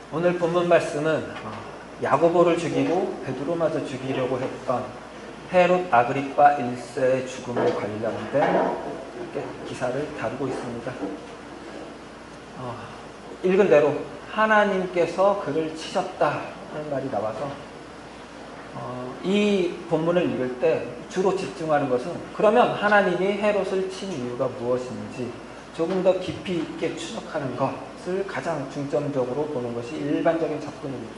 오늘 본문 말씀은 야고보를 죽이고 베드로마저 죽이려고 했던 헤롯 아그리파 1세의 죽음에 관련된 기사를 다루고 있습니다. 읽은 대로 하나님께서 그를 치셨다는 말이 나와서 이 본문을 읽을 때 주로 집중하는 것은 그러면 하나님이 헤롯을 친 이유가 무엇인지 조금 더 깊이 있게 추적하는 것을 가장 중점적으로 보는 것이 일반적인 접근입니다.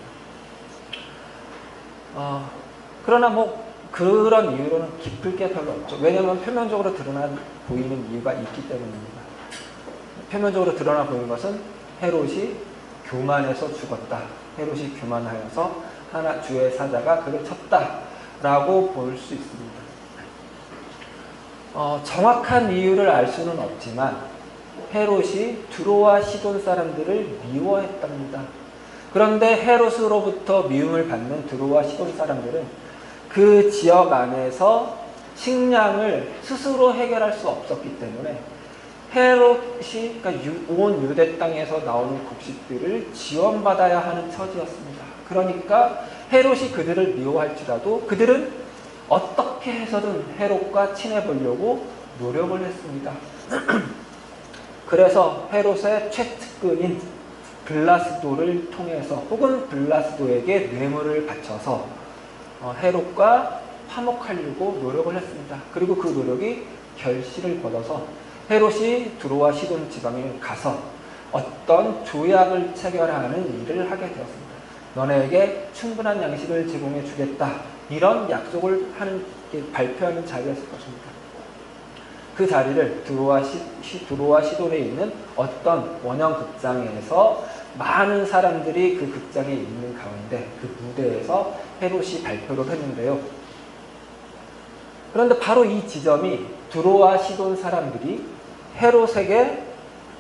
그러나 그런 이유로는 깊을 게 별로 없죠. 왜냐하면 표면적으로 드러나 보이는 이유가 있기 때문입니다. 표면적으로 드러나 보이는 것은 헤롯이 교만해서 죽었다. 헤롯이 교만하여서 주의 사자가 그를 쳤다라고 볼 수 있습니다. 정확한 이유를 알 수는 없지만 헤롯이 두로와 시돈 사람들을 미워했답니다. 그런데 헤롯으로부터 미움을 받는 두로와 시돈 사람들은 그 지역 안에서 식량을 스스로 해결할 수 없었기 때문에 헤롯이 온 유대 땅에서 나오는 곡식들을 지원받아야 하는 처지였습니다. 그러니까 헤롯이 그들을 미워할지라도 그들은 어떻게 해서든 헤롯과 친해보려고 노력을 했습니다. 그래서 헤롯의 최측근인 블라스도를 통해서 혹은 블라스도에게 뇌물을 바쳐서 헤롯과 화목하려고 노력을 했습니다. 그리고 그 노력이 결실을 거둬서 헤롯이 두로와 시돈 지방에 가서 어떤 조약을 체결하는 일을 하게 되었습니다. 너네에게 충분한 양식을 제공해 주겠다. 이런 약속을 발표하는 자리였을 것입니다. 그 자리를 두로와 시돈에 있는 어떤 원형 극장에서 많은 사람들이 그 극장에 있는 가운데 그 무대에서 헤롯이 발표를 했는데요. 그런데 바로 이 지점이 두로와 시돈 사람들이 헤롯에게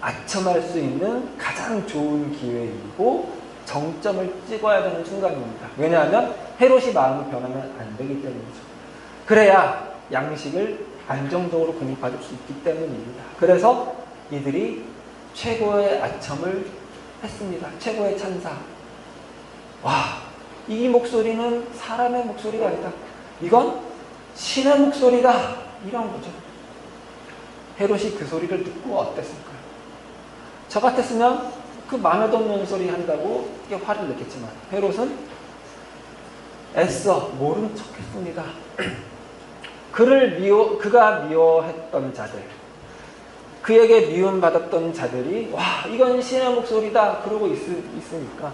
아첨할 수 있는 가장 좋은 기회이고 정점을 찍어야 되는 순간입니다. 왜냐하면 헤롯이 마음을 변하면 안 되기 때문이죠. 그래야 양식을 안정적으로 공급받을 수 있기 때문입니다. 그래서 이들이 최고의 아첨을 했습니다. 최고의 찬사. 이 목소리는 사람의 목소리가 아니다. 이건 신의 목소리다. 이런 거죠. 헤롯이 그 소리를 듣고 어땠을까요? 저 같았으면 그 마음에도 없는 소리 한다고 화를 냈겠지만 헤롯은 애써 모른 척 했습니다. 그가 미워했던 자들, 그에게 미움받았던 자들이 이건 신의 목소리다 그러고 있으니까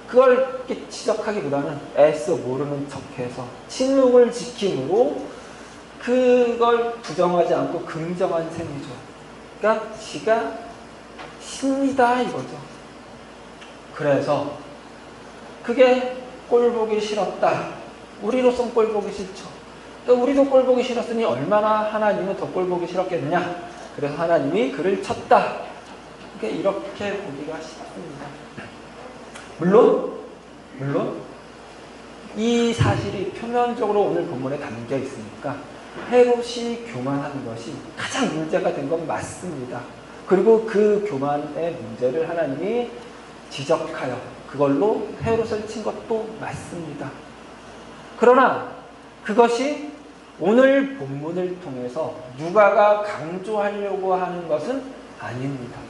그걸 이렇게 지적하기보다는 애써 모르는 척해서 침묵을 지킴으로 그걸 부정하지 않고 긍정한 셈이죠. 그러니까 지가 신이다 이거죠. 그래서 그게 꼴보기 싫었다. 우리로선 꼴보기 싫죠. 우리도 꼴보기 싫었으니 얼마나 하나님은 더 꼴보기 싫었겠느냐. 그래서 하나님이 그를 쳤다. 이렇게 보기가 쉽습니다. 물론 이 사실이 표면적으로 오늘 본문에 담겨 있으니까 헤롯이 교만한 것이 가장 문제가 된 건 맞습니다. 그리고 그 교만의 문제를 하나님이 지적하여 그걸로 헤롯을 친 것도 맞습니다. 그러나 그것이 오늘 본문을 통해서 누가가 강조하려고 하는 것은 아닙니다.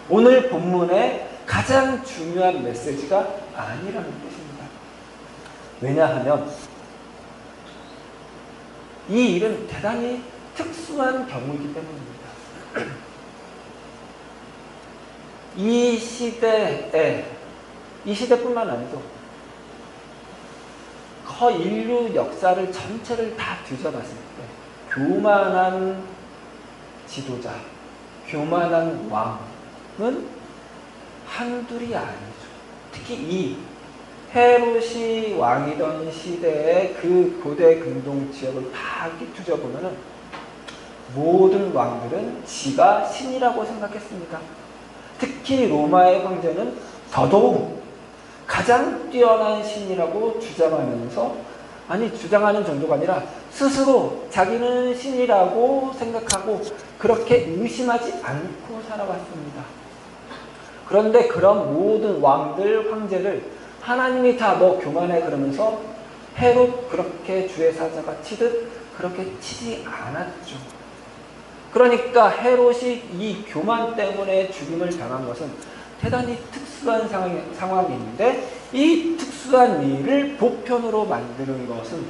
오늘 본문의 가장 중요한 메시지가 아니라는 뜻입니다. 왜냐하면 이 일은 대단히 특수한 경우이기 때문입니다. 이 시대뿐만 아니고 인류 역사를 전체를 다 뒤져봤을 때 교만한 지도자, 교만한 왕은 한둘이 아니죠. 특히 이 헤롯이 왕이던 시대의 그 고대 근동 지역을 다 뒤져보면 모든 왕들은 지가 신이라고 생각했습니다. 특히 로마의 황제는 더더욱 가장 뛰어난 신이라고 주장하는 정도가 아니라 스스로 자기는 신이라고 생각하고 그렇게 의심하지 않고 살아왔습니다. 그런데 그런 모든 왕들, 황제를 하나님이 다 너 교만해 그러면서 헤롯 그렇게 주의 사자가 치듯 그렇게 치지 않았죠. 그러니까 헤롯이 이 교만 때문에 죽임을 당한 것은 대단히 특수한 상황인데 이 특수한 일을 보편으로 만드는 것은,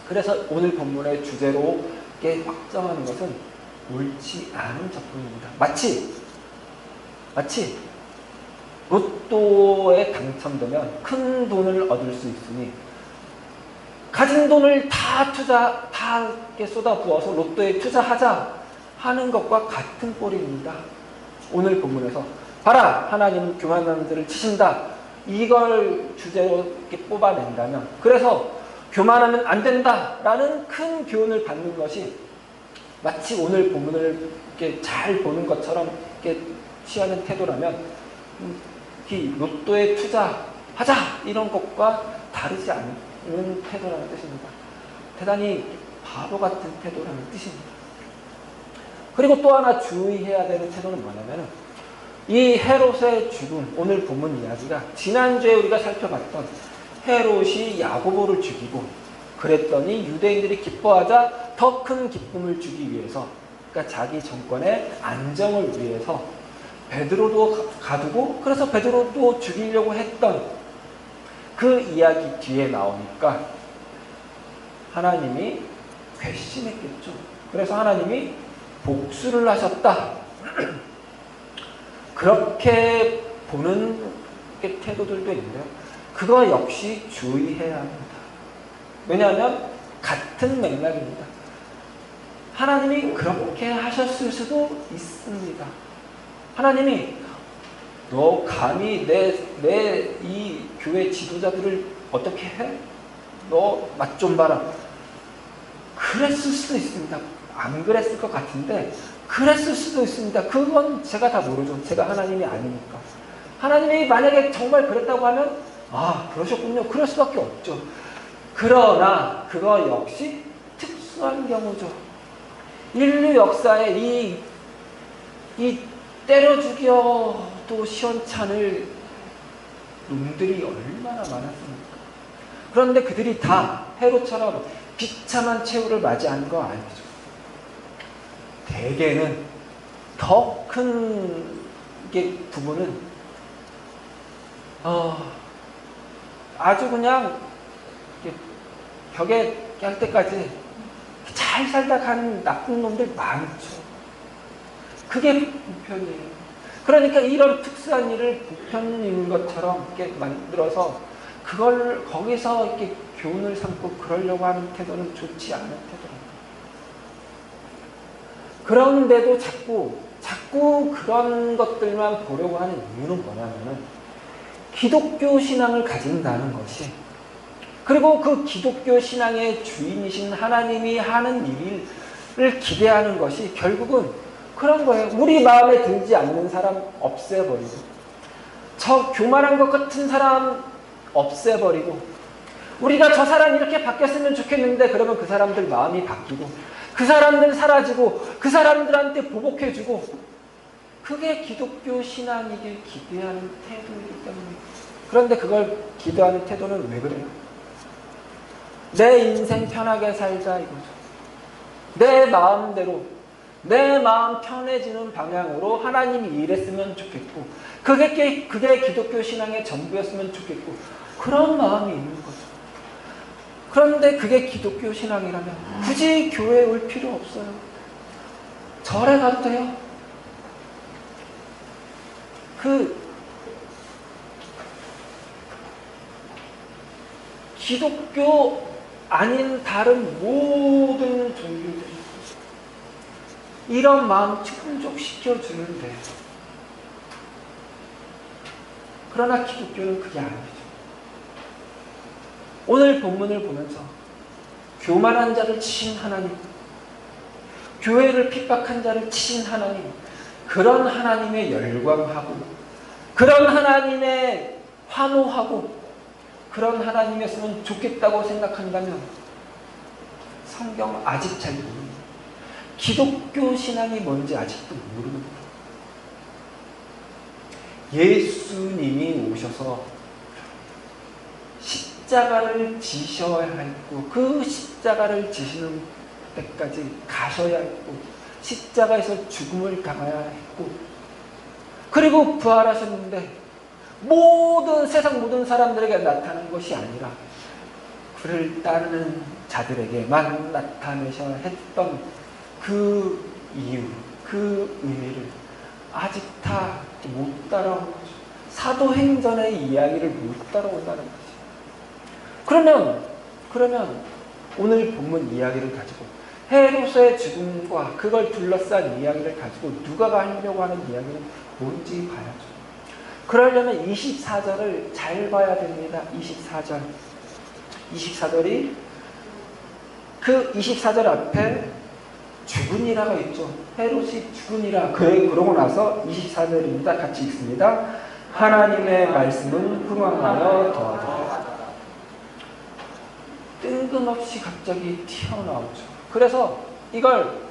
그래서 오늘 본문의 주제로 확정하는 것은 옳지 않은 접근입니다. 마치 로또에 당첨되면 큰 돈을 얻을 수 있으니 가진 돈을 다 이렇게 쏟아부어서 로또에 투자하자 하는 것과 같은 꼴입니다. 오늘 본문에서 봐라, 하나님은 교만한 자를 치신다, 이걸 주제로 이렇게 뽑아낸다면, 그래서 교만하면 안 된다라는 큰 교훈을 받는 것이 마치 오늘 본문을 이렇게 잘 보는 것처럼 이렇게 취하는 태도라면 이 로또에 투자하자 이런 것과 다르지 않은 태도라는 뜻입니다. 대단히 바보 같은 태도라는 뜻입니다. 그리고 또 하나 주의해야 되는 태도는 뭐냐면 이 헤롯의 죽음, 오늘 본문 이야기가 지난주에 우리가 살펴봤던 헤롯이 야고보를 죽이고 그랬더니 유대인들이 기뻐하자 더 큰 기쁨을 주기 위해서, 그러니까 자기 정권의 안정을 위해서 베드로도 가두고 그래서 베드로도 죽이려고 했던 그 이야기 뒤에 나오니까 하나님이 괘씸했겠죠. 그래서 하나님이 복수를 하셨다. 그렇게 보는 태도들도 있는데요. 그거 역시 주의해야 합니다. 왜냐하면 같은 맥락입니다. 하나님이 그렇게 하셨을 수도 있습니다. 하나님이 너 감히 내 이 교회 지도자들을 어떻게 해? 너 맛 좀 봐라. 그랬을 수도 있습니다. 안 그랬을 것 같은데 그랬을 수도 있습니다. 그건 제가 다 모르죠. 제가 하나님이 아니니까. 하나님이 만약에 정말 그랬다고 하면 아, 그러셨군요. 그럴 수밖에 없죠. 그러나 그거 역시 특수한 경우죠. 인류 역사에 이 때려 죽여도 시원찮을 놈들이 얼마나 많았습니까? 그런데 그들이 다 헤롯처럼 비참한 최후를 맞이한 거 아니죠. 대개는 더 큰 부분은 아주 그냥 벽에 깰 때까지 잘 살다 가는 나쁜 놈들 많죠. 그게 보편이에요. 그러니까 이런 특수한 일을 보편인 것처럼 이렇게 만들어서 그걸 거기서 이렇게 교훈을 삼고 그러려고 하는 태도는 좋지 않은 태도입니다. 그런데도 자꾸 그런 것들만 보려고 하는 이유는 뭐냐면은 기독교 신앙을 가진다는 것이, 그리고 그 기독교 신앙의 주인이신 하나님이 하는 일을 기대하는 것이 결국은 그런 거예요. 우리 마음에 들지 않는 사람 없애버리고, 저 교만한 것 같은 사람 없애버리고, 우리가 저 사람 이렇게 바뀌었으면 좋겠는데 그러면 그 사람들 마음이 바뀌고 그 사람들 사라지고 그 사람들한테 보복해주고, 그게 기독교 신앙이길 기대하는 태도이기 때문에. 그런데 그걸 기대하는 태도는 왜 그래요? 내 인생 편하게 살자 이거죠. 내 마음대로, 내 마음 편해지는 방향으로 하나님이 일했으면 좋겠고, 그게 기독교 신앙의 전부였으면 좋겠고, 그런 마음이 있는 거죠. 그런데 그게 기독교 신앙이라면 굳이 교회에 올 필요 없어요. 절에 가도 돼요. 기독교 아닌 다른 모든 종교들이 이런 마음 충족시켜주는데, 그러나 기독교는 그게 아니죠. 오늘 본문을 보면서 교만한 자를 치신 하나님, 교회를 핍박한 자를 치신 하나님, 그런 하나님에 열광하고 그런 하나님에 환호하고 그런 하나님이었으면 좋겠다고 생각한다면 성경 아직 잘 모릅니다. 기독교 신앙이 뭔지 아직도 모르는 거예요. 예수님이 오셔서 십자가를 지셔야 했고 그 십자가를 지시는 때까지 가셔야 했고 십자가에서 죽음을 당해야 했고 그리고 부활하셨는데 세상 모든 사람들에게 나타난 것이 아니라 그를 따르는 자들에게만 나타내셔야 했던 그 이유, 그 의미를 아직 다 못 따라온 거죠. 사도행전의 이야기를 못 따라온다는 거죠. 그러면 오늘 본문 이야기를 가지고 헤롯의 죽음과 그걸 둘러싼 이야기를 가지고 누가가 하려고 하는 이야기는 뭔지 봐야죠. 그러려면 24절을 잘 봐야 됩니다. 24절이 그 24절 앞에 죽으니라가 있죠. 헤롯이 죽으니라. 그러고 나서 24절입니다. 같이 읽습니다. 하나님의 말씀은 흥왕하여 더하더라. 뜬금없이 갑자기 튀어나오죠. 그래서 이걸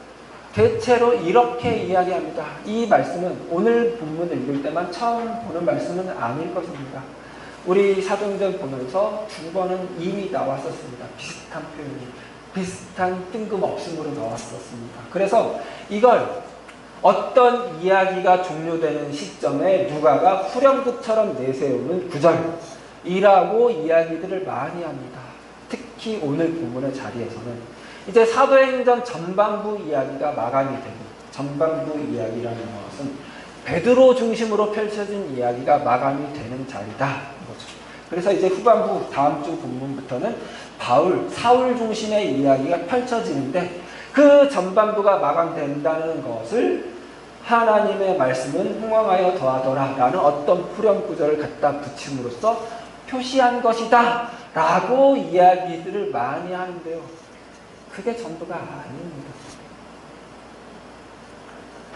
대체로 이렇게 이야기합니다. 이 말씀은 오늘 본문을 읽을 때만 처음 보는 말씀은 아닐 것입니다. 우리 사도행전 보면서 두 번은 이미 나왔었습니다. 비슷한 표현이. 비슷한 뜬금없음으로 나왔었습니다. 그래서 이걸 어떤 이야기가 종료되는 시점에 누가가 후렴구처럼 내세우는 구절이라고 이야기들을 많이 합니다. 특히 오늘 본문의 자리에서는 이제 사도행전 전반부 이야기가 마감이 되고 전반부 이야기라는 것은 베드로 중심으로 펼쳐진 이야기가 마감이 되는 자리다. 그래서 이제 후반부 다음 주 본문부터는 사울 중심의 이야기가 펼쳐지는데 그 전반부가 마감된다는 것을 하나님의 말씀은 흥왕하여 더하더라 라는 어떤 후렴 구절을 갖다 붙임으로써 표시한 것이다 라고 이야기들을 많이 하는데요. 그게 전부가 아닙니다.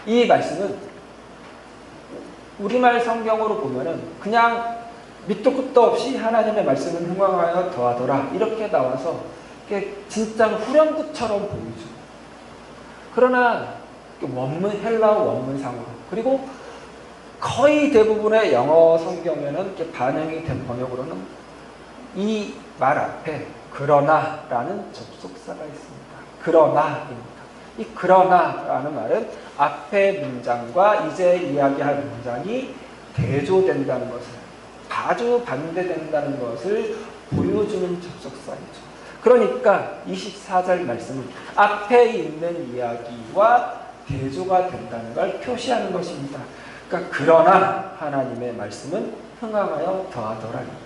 이 말씀은 우리말 성경으로 보면은 그냥 밑도 끝도 없이 하나님의 말씀은 흥왕하여 더하더라 이렇게 나와서 이게 진짜 후렴구처럼 보이죠. 그러나 헬라어 원문상으로 그리고 거의 대부분의 영어 성경에는 이렇게 반영이 된 번역으로는 이 말 앞에 그러나라는 접속사가 있습니다. 그러나입니다. 이 그러나라는 말은 앞의 문장과 이제 이야기할 문장이 대조된다는 것을 아주 반대된다는 것을 보여주는 접속사이죠. 그러니까 24절 말씀은 앞에 있는 이야기와 대조가 된다는 걸 표시하는 것입니다. 그러니까 그러나 하나님의 말씀은 흥왕하여 더하더라입니다.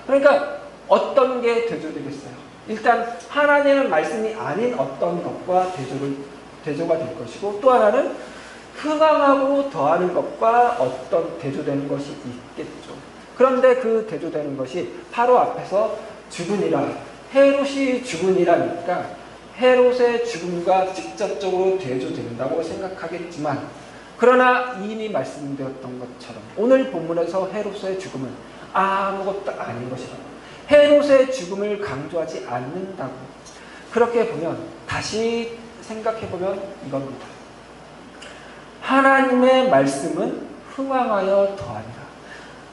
그러니까 어떤 게 대조되겠어요? 일단 하나님의 말씀이 아닌 어떤 것과 대조가 될 것이고 또 하나는 흥왕하고 더하는 것과 어떤 대조되는 것이 있겠죠. 그런데 그 대조되는 것이 바로 앞에서 죽으니라 헤롯이 죽으니라니까 헤롯의 죽음과 직접적으로 대조된다고 생각하겠지만 그러나 이미 말씀드렸던 것처럼 오늘 본문에서 헤롯의 죽음은 아무것도 아닌 것이다. 헤롯의 죽음을 강조하지 않는다고. 그렇게 보면 다시 생각해보면 이겁니다. 하나님의 말씀은 흥왕하여 더하니라.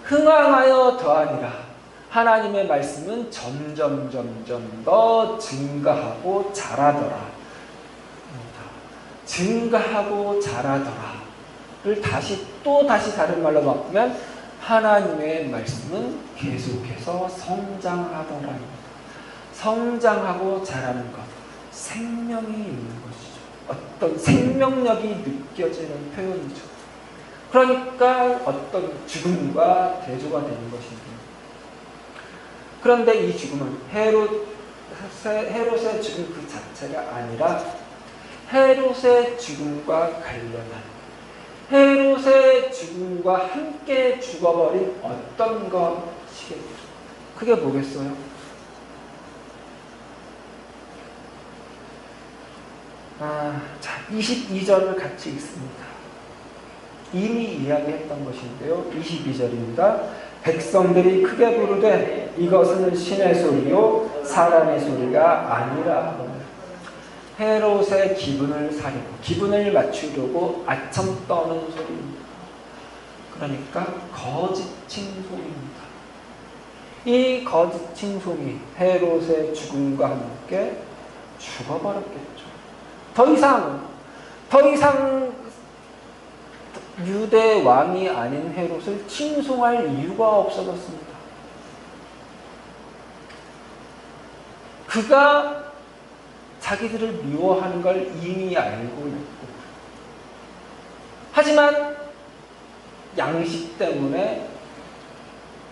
흥왕하여 더하니라. 하나님의 말씀은 점점 더 증가하고 자라더라. 증가하고 자라더라를 다시 다른 말로 바꾸면 하나님의 말씀은 계속해서 성장하더라입니다. 성장하고 자라는 것, 생명이 있는 것이죠. 어떤 생명력이 느껴지는 표현이죠. 그러니까 어떤 죽음과 대조가 되는 것입니다. 그런데 이 죽음은 헤롯의 죽음 그 자체가 아니라 헤롯의 죽음과 관련한 헤롯의 죽음과 함께 죽어버린 어떤 것이겠죠. 그게 뭐겠어요? 자, 22절을 같이 읽습니다. 이미 이야기했던 것인데요. 22절입니다. 백성들이 크게 부르되 이것은 신의 소리요 사람의 소리가 아니라. 헤롯의 기분을 사려고 기분을 맞추려고 아첨 떠는 소리입니다. 그러니까 거짓 칭송입니다. 이 거짓 칭송이 헤롯의 죽음과 함께 죽어버렸겠죠. 더 이상 유대 왕이 아닌 헤롯을 칭송할 이유가 없어졌습니다. 그가 자기들을 미워하는 걸 이미 알고 있고, 하지만 양식 때문에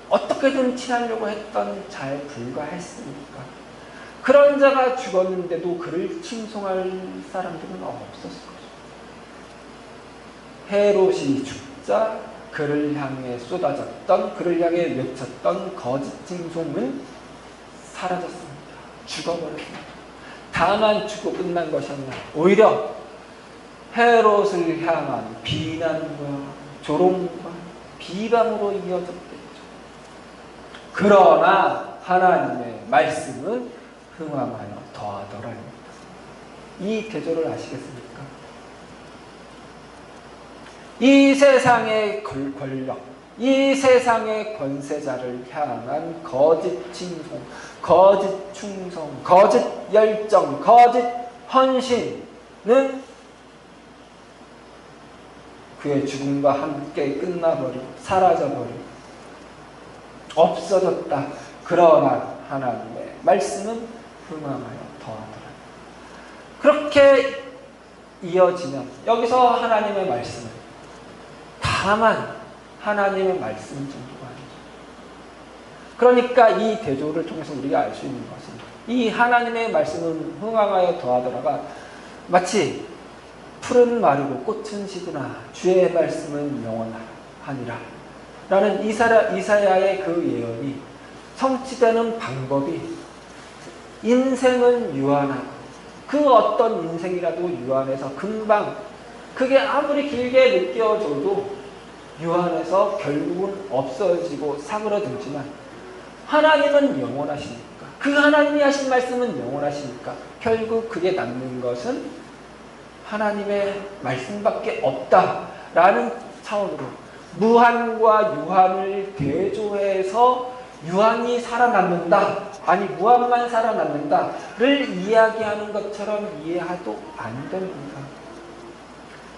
어떻게든 친하려고 했던 자에 불과했으니까 그런 자가 죽었는데도 그를 칭송할 사람들은 없었을 거죠. 헤롯이 죽자 그를 향해 쏟아졌던, 그를 향해 외쳤던 거짓 칭송은 사라졌습니다. 죽어버렸습니다. 다만 죽고 끝난 것이 아니라 오히려 헤롯을 향한 비난과 조롱과 비방으로 이어졌겠죠. 그러나 하나님의 말씀은 흥왕하여 더하더라입니다. 이 대조를 아시겠습니까? 이 세상의 권력, 이 세상의 권세자를 향한 거짓 칭송, 거짓 충성, 거짓 열정, 거짓 헌신은 그의 죽음과 함께 끝나버리고 사라져버리고 없어졌다. 그러나 하나님의 말씀은 흥왕하여 더하더라. 그렇게 이어지면 여기서 하나님의 말씀은 다만 하나님의 말씀 정도가 아니죠. 그러니까 이 대조를 통해서 우리가 알 수 있는 것은 이 하나님의 말씀은 흥왕하여 더하더라가 마치 풀은 마르고 꽃은 시드나 주의 말씀은 영원하니라 라는 이사야의 그 예언이 성취되는 방법이, 인생은 유한하고 그 어떤 인생이라도 유한해서 금방, 그게 아무리 길게 느껴져도 유한해서 결국은 없어지고 사그러들지만 하나님은 영원하시니까, 그 하나님이 하신 말씀은 영원하시니까 결국 그게 남는 것은 하나님의 말씀밖에 없다라는 차원으로 무한과 유한을 대조해서 유한이 살아남는다, 아니 무한만 살아남는다를 이야기하는 것처럼 이해해도 안 됩니다.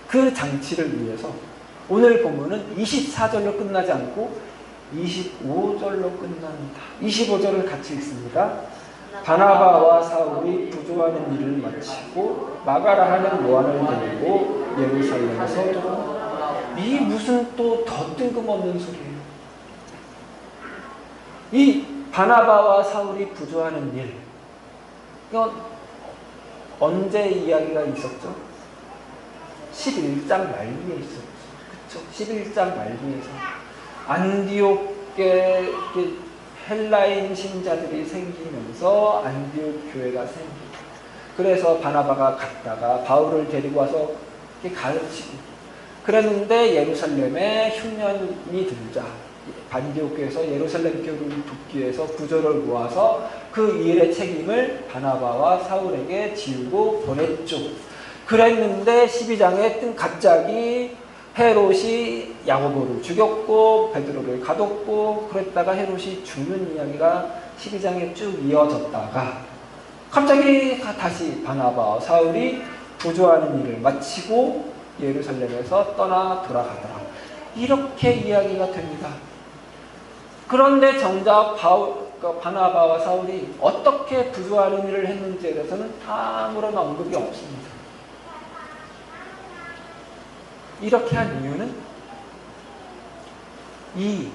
그 장치를 위해서 오늘 본문은 24절로 끝나지 않고 25절로 끝납니다. 25절을 같이 읽습니다. 바나바와 사울이 부조하는 일을 마치고 마가라 하는 요한을 데리고 예루살렘에서 들어옵니다. 이 무슨 또 더 뜬금없는 소리예요. 이 바나바와 사울이 부조하는 일, 이건 언제 이야기가 있었죠? 11장 말미에 있었죠. 그렇죠? 11장 말미에서 안디옥에 헬라인 신자들이 생기면서 안디옥 교회가 생깁니다. 그래서 바나바가 갔다가 바울을 데리고 와서 가르치고 그랬는데 예루살렘에 흉년이 들자 안디옥 교회에서 예루살렘 교회를 돕기 위해서 부조를 모아서 그 일의 책임을 바나바와 사울에게 지우고 보냈죠. 그랬는데 12장에 갑자기 헤롯이 야고보를 죽였고 베드로를 가뒀고 그랬다가 헤롯이 죽는 이야기가 12장에 쭉 이어졌다가 갑자기 다시 바나바와 사울이 부조하는 일을 마치고 예루살렘에서 떠나 돌아가더라. 이렇게 이야기가 됩니다. 그런데 정작 바나바와 사울이 어떻게 부조하는 일을 했는지에 대해서는 아무런 언급이 없습니다. 이렇게 한 이유는 이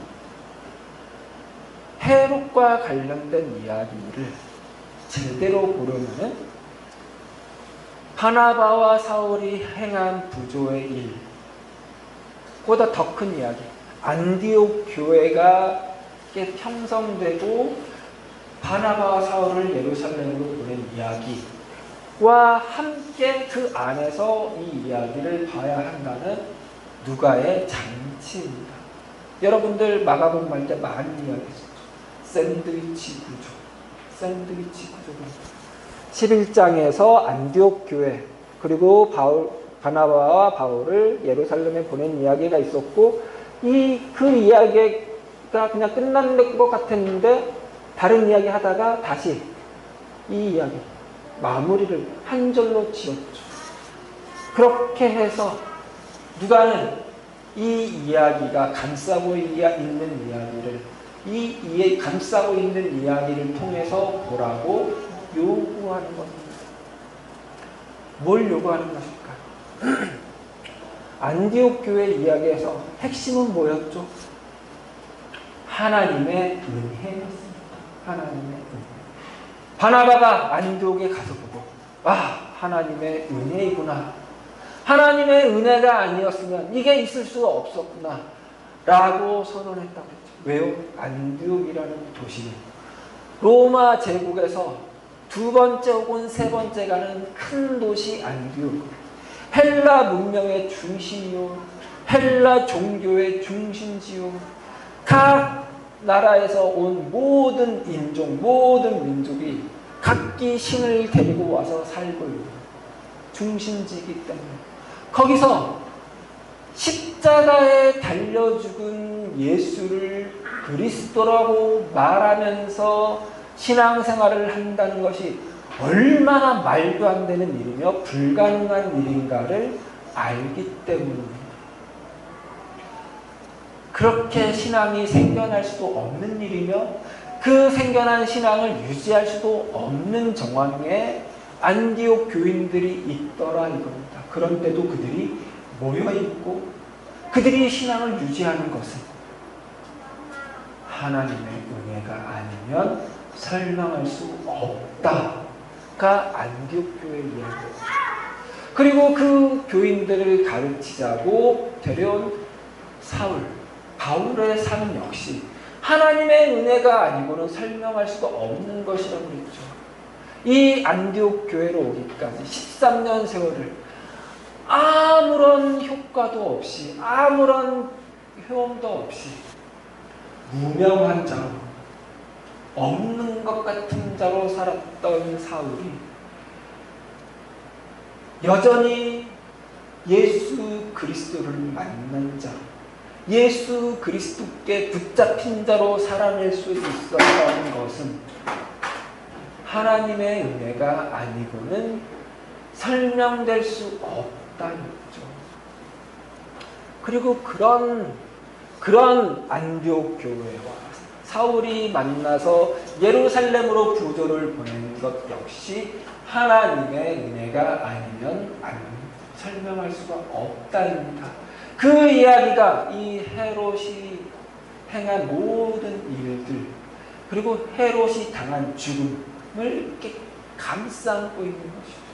헤롯과 관련된 이야기를 제대로 보려면 바나바와 사울이 행한 부조의 일, 보다 더 큰 이야기, 안디옥 교회가 형성되고 바나바와 사울을 예루살렘으로 보낸 이야기와 함께 그 안에서 이 이야기를 봐야 한다는 누가의 장치입니다. 여러분들 마가복음 할 때 많이 이야기했었죠. 샌드위치 구조입니다. 11장에서 안디옥 교회 그리고 바나바와 바울을 예루살렘에 보낸 이야기가 있었고 그 이야기가 그냥 끝난 것 같았는데 다른 이야기 하다가 다시 이 이야기 마무리를 한 절로 지었죠. 그렇게 해서 누가는 이 이야기가 감싸고 있는 이야기를 감싸고 있는 이야기를 통해서 보라고 요구하는 겁니다. 뭘 요구하는 것일까? 안디옥 교회 이야기에서 핵심은 뭐였죠? 하나님의 은혜였습니다. 하나님의 은혜. 바나바가 안디옥에 가서 보고 하나님의 은혜이구나. 하나님의 은혜가 아니었으면 이게 있을 수가 없었구나 라고 선언했다고 했죠. 왜요? 안디옥이라는 도시는 로마 제국에서 두 번째 혹은 세 번째 가는 큰 도시 안디옥, 헬라 문명의 중심이요, 헬라 종교의 중심지요, 각 나라에서 온 모든 인종, 모든 민족이 각기 신을 데리고 와서 살고 있는 중심지이기 때문에 거기서 십자가에 달려 죽은 예수를 그리스도라고 말하면서 신앙생활을 한다는 것이 얼마나 말도 안 되는 일이며 불가능한 일인가를 알기 때문입니다. 그렇게 신앙이 생겨날 수도 없는 일이며 그 생겨난 신앙을 유지할 수도 없는 정황에 안디옥 교인들이 있더라 이겁니다. 그런데도 그들이 모여있고 그들이 신앙을 유지하는 것은 하나님의 은혜가 아니면 설명할 수 없다가 안디옥 교회의 이야기입니다. 그리고 그 교인들을 가르치자고 데려온 바울의 삶 역시 하나님의 은혜가 아니고는 설명할 수가 없는 것이라고 그랬죠. 이 안디옥 교회로 오기까지 13년 세월을 아무런 효과도 없이 아무런 효험도 없이 무명한 자로 없는 것 같은 자로 살았던 사울이 여전히 예수 그리스도를 만난 자, 예수 그리스도께 붙잡힌 자로 살아낼 수 있었던 것은 하나님의 은혜가 아니고는 설명될 수 없다는 거죠. 그리고 그런 안디옥 교회와 사울이 만나서 예루살렘으로 부조를 보낸 것 역시 하나님의 은혜가 아니면 설명할 수가 없다입니다. 그 이야기가 이 헤롯이 행한 모든 일들 그리고 헤롯이 당한 죽음을 이렇게 감싸고 있는 것이죠.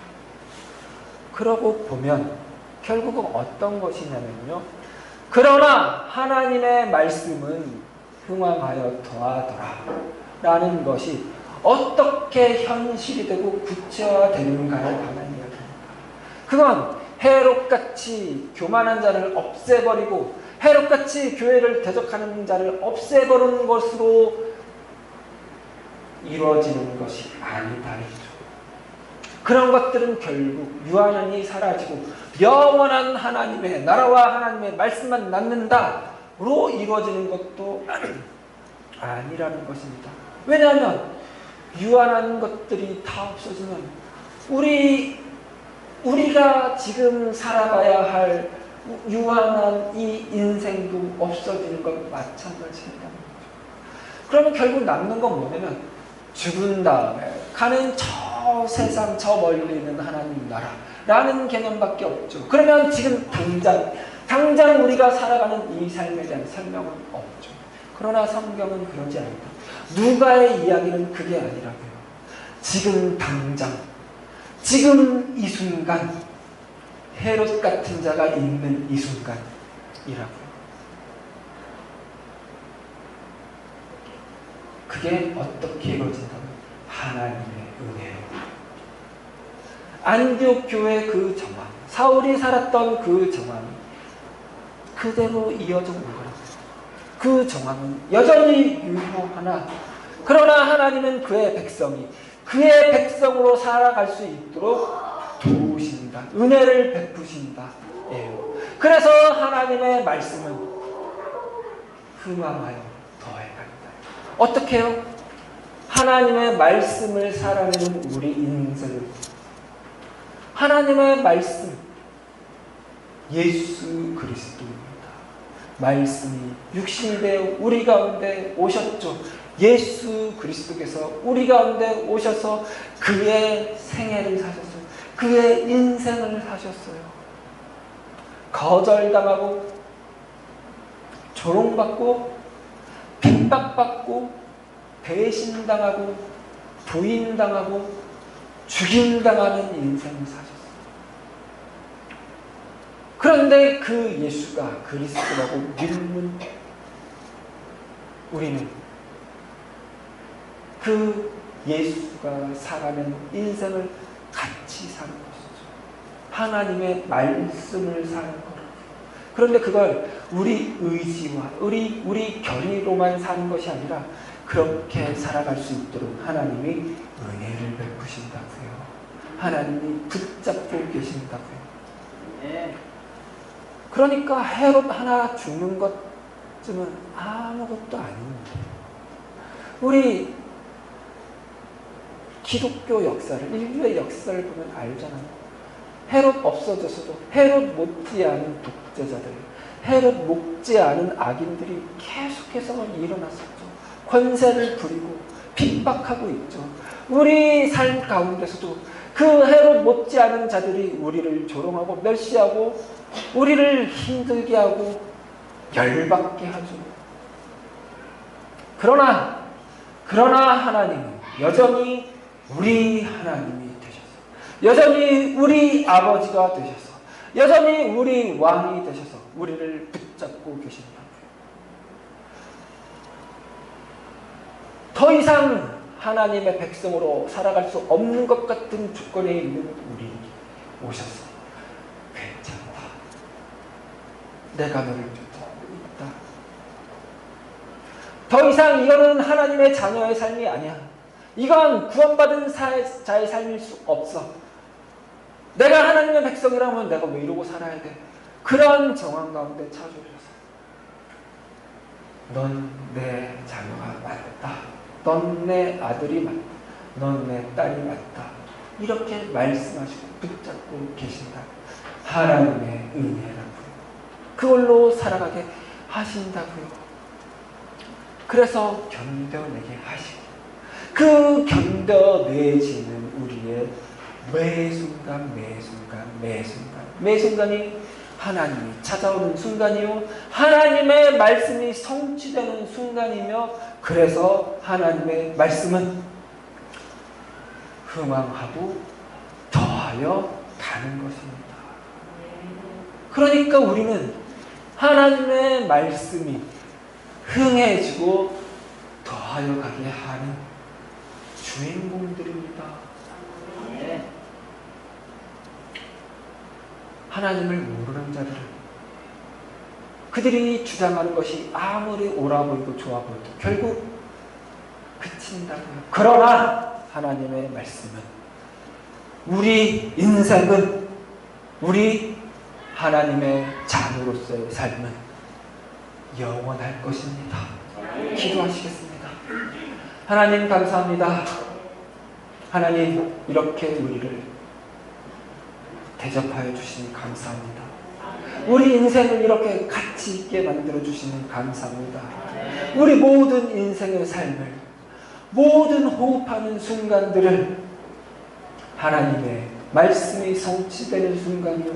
그러고 보면 결국은 어떤 것이냐면요. 그러나 하나님의 말씀은 흥왕하여 더하더라 라는 것이 어떻게 현실이 되고 구체화되는가에 관한 이야기입니다. 그건 헤롯같이 교만한 자를 없애버리고 헤롯같이 교회를 대적하는 자를 없애버리는 것으로 이루어지는 것이 아니다. 그런 것들은 결국 유한한이 사라지고 영원한 하나님의 나라와 하나님의 말씀만 남는다로 이루어지는 것도 아니라는 것입니다. 왜냐하면 유한한 것들이 다 없어지면 우리가 지금 살아가야 할 유한한 이 인생도 없어지는 것 마찬가지입니다. 그러면 결국 남는 건 뭐냐면 죽은 다음에 가는 저 세상 저 멀리 있는 하나님 나라라는 개념밖에 없죠. 그러면 지금 당장 우리가 살아가는 이 삶에 대한 설명은 없죠. 그러나 성경은 그러지 않다. 누가의 이야기는 그게 아니라고요. 지금 당장 지금 이 순간 헤롯 같은 자가 있는 이 순간이라고요. 그게 어떻게 이루어진다면 하나님의 은혜로 안디옥 교회의 그 정황, 사울이 살았던 그 정황이 그대로 이어져 오는 거랍니다. 그 정황은 여전히 유효하나 그러나 하나님은 그의 백성으로 살아갈 수 있도록 도우신다. 은혜를 베푸신다. 그래서 하나님의 말씀은 흥왕하여 더해간다. 어떻게 해요? 하나님의 말씀을 살아내는 우리 인생을, 하나님의 말씀, 예수 그리스도입니다. 말씀이 육신이 되어 우리 가운데 오셨죠. 예수 그리스도께서 우리 가운데 오셔서 그의 생애를 사셨어요. 그의 인생을 사셨어요. 거절당하고 조롱받고 핍박받고 배신당하고 부인당하고 죽임당하는 인생을 사셨어요. 그런데 그 예수가 그리스도라고 믿는 우리는 그 예수가 살아낸 인생을 같이 사는 것이죠. 하나님의 말씀을 사는 것. 그런데 그걸 우리 의지와 우리 결의로만 사는 것이 아니라 그렇게 살아갈 수 있도록 하나님이 은혜를 베푸신다고요. 하나님이 붙잡고 계신다고요. 그러니까 헤롯 하나 죽는 것쯤은 아무것도 아닙니다. 우리 기독교 역사를, 인류의 역사를 보면 알잖아요. 헤롯 없어져서도 헤롯 못지않은 독재자들, 헤롯 못지않은 악인들이 계속해서 일어났었죠. 권세를 부리고 핍박하고 있죠. 우리 삶 가운데서도 그 헤롯 못지않은 자들이 우리를 조롱하고 멸시하고 우리를 힘들게 하고 열받게 하죠. 그러나 하나님은 여전히 우리 하나님이 되셔서, 여전히 우리 아버지가 되셔서, 여전히 우리 왕이 되셔서 우리를 붙잡고 계신다고요. 더 이상 하나님의 백성으로 살아갈 수 없는 것 같은 조건에 있는 우리에게 오셔서 괜찮다. 내가 너를 붙잡고 있다. 더 이상 이거는 하나님의 자녀의 삶이 아니야. 이건 구원받은 자의 삶일 수 없어. 내가 하나님의 백성이라면 내가 왜 이러고 살아야 돼? 그런 정황 가운데 찾아오셔서 넌 내 자녀가 맞다. 넌 내 아들이 맞다. 넌 내 딸이 맞다. 이렇게 말씀하시고 붙잡고 계신다. 하나님의 은혜라고요. 그걸로 살아가게 하신다고요. 그래서 견뎌내게 하시고 그 견뎌내지는 우리의 매순간이 하나님이 찾아오는 순간이요, 하나님의 말씀이 성취되는 순간이며, 그래서 하나님의 말씀은 흥왕하고 더하여 가는 것입니다. 그러니까 우리는 하나님의 말씀이 흥해지고 더하여 가게 하는 주인공들입니다. 하나님을 모르는 자들은 그들이 주장하는 것이 아무리 옳아 보이고 좋아 보여도 결국 그친다고요. 그러나 하나님의 말씀은, 우리 인생은, 우리 하나님의 자녀로서의 삶은 영원할 것입니다. 기도하시겠습니다. 하나님 감사합니다. 하나님 이렇게 우리를 대접하여 주시니 감사합니다. 우리 인생을 이렇게 가치 있게 만들어 주시니 감사합니다. 우리 모든 인생의 삶을, 모든 호흡하는 순간들을 하나님의 말씀이 성취되는 순간이요,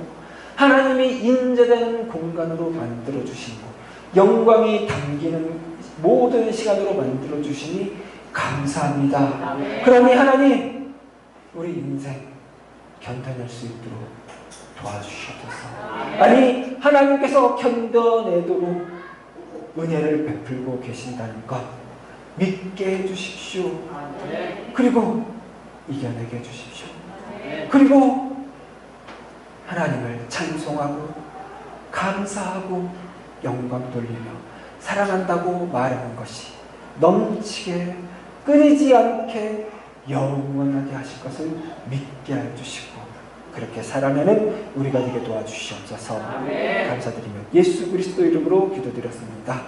하나님이 임재되는 공간으로 만들어 주시고 영광이 담기는 모든 시간으로 만들어 주시니 감사합니다. 그러니 하나님 우리 인생 견뎌낼 수 있도록 도와주시옵소서. 아니 하나님께서 견뎌내도록 은혜를 베풀고 계신다는 것 믿게 해주십시오. 그리고 이겨내게 해주십시오. 그리고 하나님을 찬송하고 감사하고 영광 돌리며 사랑한다고 말하는 것이 넘치게 끊이지 않게 영원하게 하실 것을 믿게 해주시고 그렇게 살아내는 우리가 되게 도와주시옵소서. 감사드리며 예수 그리스도 이름으로 기도드렸습니다.